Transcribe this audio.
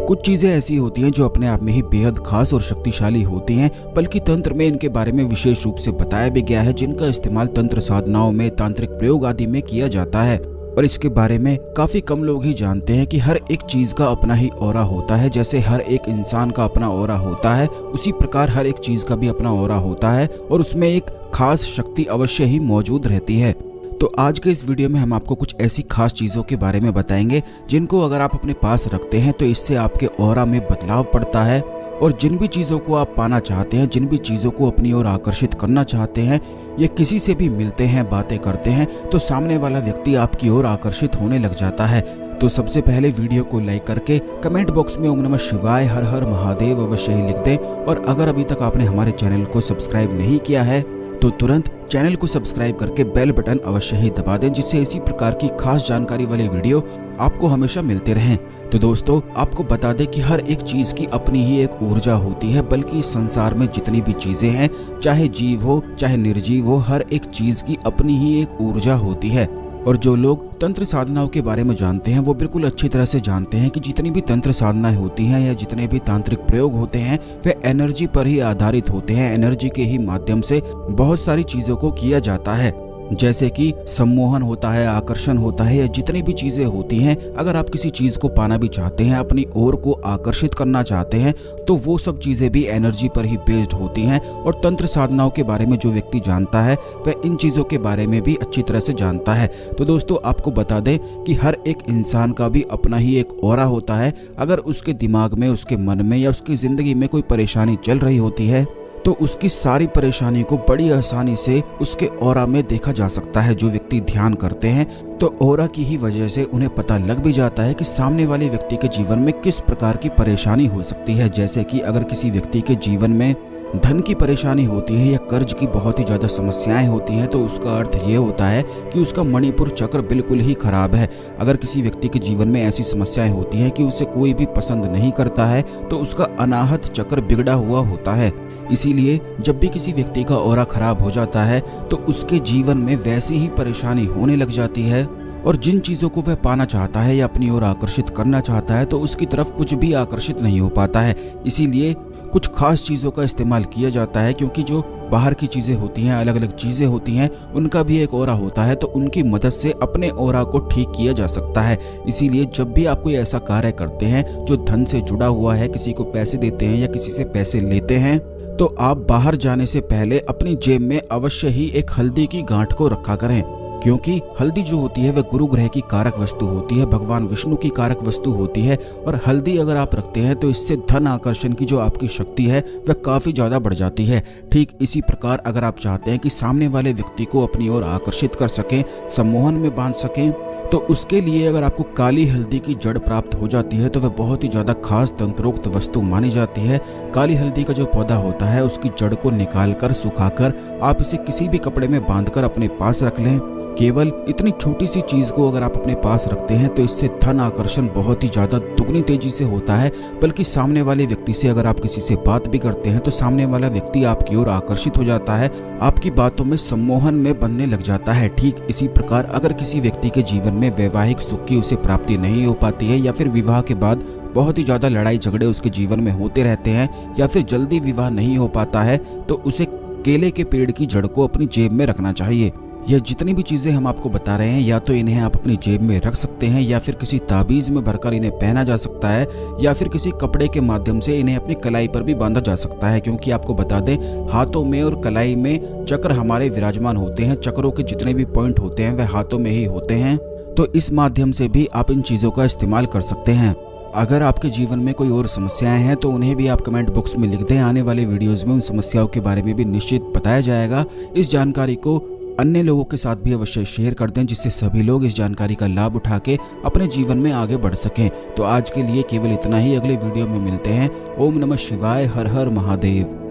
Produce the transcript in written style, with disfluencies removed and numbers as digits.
कुछ चीजें ऐसी होती हैं जो अपने आप में ही बेहद खास और शक्तिशाली होती हैं, बल्कि तंत्र में इनके बारे में विशेष रूप से बताया भी गया है, जिनका इस्तेमाल तंत्र साधनाओं में, तांत्रिक प्रयोग आदि में किया जाता है। और इसके बारे में काफी कम लोग ही जानते हैं कि हर एक चीज का अपना ही ऑरा होता है। जैसे हर एक इंसान का अपना ऑरा होता है, उसी प्रकार हर एक चीज का भी अपना ऑरा होता है और उसमें एक खास शक्ति अवश्य ही मौजूद रहती है। तो आज के इस वीडियो में हम आपको कुछ ऐसी खास चीज़ों के बारे में बताएंगे जिनको अगर आप अपने पास रखते हैं तो इससे आपके ऑरा में बदलाव पड़ता है। और जिन भी चीज़ों को आप पाना चाहते हैं, जिन भी चीज़ों को अपनी ओर आकर्षित करना चाहते हैं, या किसी से भी मिलते हैं, बातें करते हैं, तो सामने वाला व्यक्ति आपकी ओर आकर्षित होने लग जाता है। तो सबसे पहले वीडियो को लाइक करके कमेंट बॉक्स में ओम नमः शिवाय, हर हर महादेव अवश्य ही लिख दें। और अगर अभी तक आपने हमारे चैनल को सब्सक्राइब नहीं किया है तो तुरंत चैनल को सब्सक्राइब करके बेल बटन अवश्य ही दबा दें, जिससे इसी प्रकार की खास जानकारी वाले वीडियो आपको हमेशा मिलते रहें। तो दोस्तों, आपको बता दें कि हर एक चीज़ की अपनी ही एक ऊर्जा होती है, बल्कि इस संसार में जितनी भी चीज़ें हैं, चाहे जीव हो चाहे निर्जीव हो, हर एक चीज़ की अपनी ही एक ऊर्जा होती है। और जो लोग तंत्र साधनाओं के बारे में जानते हैं वो बिल्कुल अच्छी तरह से जानते हैं कि जितनी भी तंत्र साधनाएं होती हैं या जितने भी तांत्रिक प्रयोग होते हैं वे एनर्जी पर ही आधारित होते हैं। एनर्जी के ही माध्यम से बहुत सारी चीज़ों को किया जाता है, जैसे कि सम्मोहन होता है, आकर्षण होता है, या जितनी भी चीज़ें होती हैं। अगर आप किसी चीज़ को पाना भी चाहते हैं, अपनी ओर को आकर्षित करना चाहते हैं, तो वो सब चीज़ें भी एनर्जी पर ही बेस्ड होती हैं। और तंत्र साधनाओं के बारे में जो व्यक्ति जानता है वह इन चीज़ों के बारे में भी अच्छी तरह से जानता है। तो दोस्तों, आपको बता दें कि हर एक इंसान का भी अपना ही एक ऑरा होता है। अगर उसके दिमाग में, उसके मन में या उसकी ज़िंदगी में कोई परेशानी चल रही होती है तो उसकी सारी परेशानी को बड़ी आसानी से उसके ऑरा में देखा जा सकता है। जो व्यक्ति ध्यान करते हैं तो ऑरा की ही वजह से उन्हें पता लग भी जाता है कि सामने वाले व्यक्ति के जीवन में किस प्रकार की परेशानी हो सकती है। जैसे कि अगर किसी व्यक्ति के जीवन में धन की परेशानी होती है या कर्ज की बहुत ही ज़्यादा समस्याएं होती हैं, तो उसका अर्थ ये होता है कि उसका मणिपुर चक्र बिल्कुल ही खराब है। अगर किसी व्यक्ति के जीवन में ऐसी समस्याएं होती हैं कि उसे कोई भी पसंद नहीं करता है, तो उसका अनाहत चक्र बिगड़ा हुआ होता है। इसीलिए जब भी किसी व्यक्ति का ऑरा खराब हो जाता है तो उसके जीवन में वैसी ही परेशानी होने लग जाती है। और जिन चीज़ों को वह पाना चाहता है या अपनी ओर आकर्षित करना चाहता है तो उसकी तरफ कुछ भी आकर्षित नहीं हो पाता है। इसीलिए कुछ खास चीज़ों का इस्तेमाल किया जाता है, क्योंकि जो बाहर की चीज़ें होती हैं, अलग अलग चीज़ें होती हैं, उनका भी एक ऑरा होता है, तो उनकी मदद से अपने ऑरा को ठीक किया जा सकता है। इसीलिए जब भी आप कोई ऐसा कार्य करते हैं जो धन से जुड़ा हुआ है, किसी को पैसे देते हैं या किसी से पैसे लेते हैं, तो आप बाहर जाने से पहले अपनी जेब में अवश्य ही एक हल्दी की गांठ को रखा करें, क्योंकि हल्दी जो होती है वह गुरु ग्रह की कारक वस्तु होती है, भगवान विष्णु की कारक वस्तु होती है। और हल्दी अगर आप रखते हैं तो इससे धन आकर्षण की जो आपकी शक्ति है वह काफ़ी ज़्यादा बढ़ जाती है। ठीक इसी प्रकार अगर आप चाहते हैं कि सामने वाले व्यक्ति को अपनी ओर आकर्षित कर सकें, सम्मोहन में बांध सकें, तो उसके लिए अगर आपको काली हल्दी की जड़ प्राप्त हो जाती है तो वह बहुत ही ज़्यादा खास तंत्रोक्त वस्तु मानी जाती है। काली हल्दी का जो पौधा होता है उसकी जड़ को निकालकर, सुखाकर आप इसे किसी भी कपड़े में बांधकर अपने पास रख लें। केवल इतनी छोटी सी चीज़ को अगर आप अपने पास रखते हैं तो इससे धन आकर्षण बहुत ही ज़्यादा दुगनी तेजी से होता है। बल्कि सामने वाले व्यक्ति से अगर आप किसी से बात भी करते हैं तो सामने वाला व्यक्ति आपकी ओर आकर्षित हो जाता है, आपकी बातों में सम्मोहन में बनने लग जाता है। ठीक इसी प्रकार अगर किसी व्यक्ति के जीवन में वैवाहिक सुख की उसे प्राप्ति नहीं हो पाती है, या फिर विवाह के बाद बहुत ही ज़्यादा लड़ाई झगड़े उसके जीवन में होते रहते हैं, या फिर जल्दी विवाह नहीं हो पाता है, तो उसे केले के पेड़ की जड़ को अपनी जेब में रखना चाहिए। यह जितनी भी चीज़ें हम आपको बता रहे हैं, या तो इन्हें आप अपनी जेब में रख सकते हैं, या फिर किसी ताबीज़ में भरकर इन्हें पहना जा सकता है, या फिर किसी कपड़े के माध्यम से इन्हें अपनी कलाई पर भी बांधा जा सकता है। क्योंकि आपको बता दें, हाथों में और कलाई में चक्र हमारे विराजमान होते हैं। चक्रों के जितने भी पॉइंट होते हैं वह हाथों में ही होते हैं, तो इस माध्यम से भी आप इन चीज़ों का इस्तेमाल कर सकते हैं। अगर आपके जीवन में कोई और समस्याएं हैं तो उन्हें भी आप कमेंट बॉक्स में लिख दें। आने वाले वीडियोज़ में उन समस्याओं के बारे में भी निश्चित बताया जाएगा। इस जानकारी को अन्य लोगों के साथ भी अवश्य शेयर कर दें, जिससे सभी लोग इस जानकारी का लाभ उठा के अपने जीवन में आगे बढ़ सकें। तो आज के लिए केवल इतना ही। अगले वीडियो में मिलते हैं। ओम नमः शिवाय, हर हर महादेव।